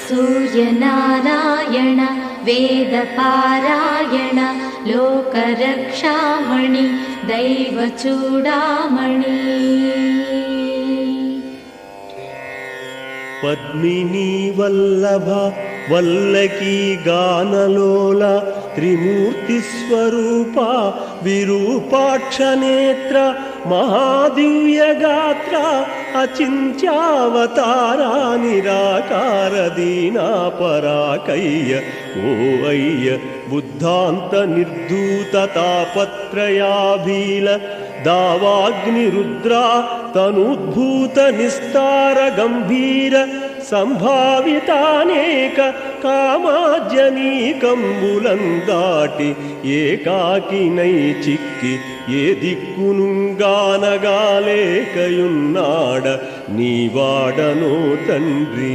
सूर्यनारायण वेदपारायण लोकरक्षामणि दैवचूडामणि पद्मिनी वल्लभ वल्लकी गानलोल त्रिमूर्तिस्वरूपा विरूपाक्षनेत्र महादिव्यगात्र अचिन्त्यावतारा निराकार दीनापराकय्य ओ अय्य बुद्धान्त निर्धूत तापत्रयाभील दावाग्निरुद्रा तनुद्भूत निस्तार गंभीर संभावितानेक कामाज्यनीकंबुलंदाटि ఏకాకినై చిక్కి ఏ దిక్కునుగానగాలేకయున్నాడ నీవాడనో తండ్రి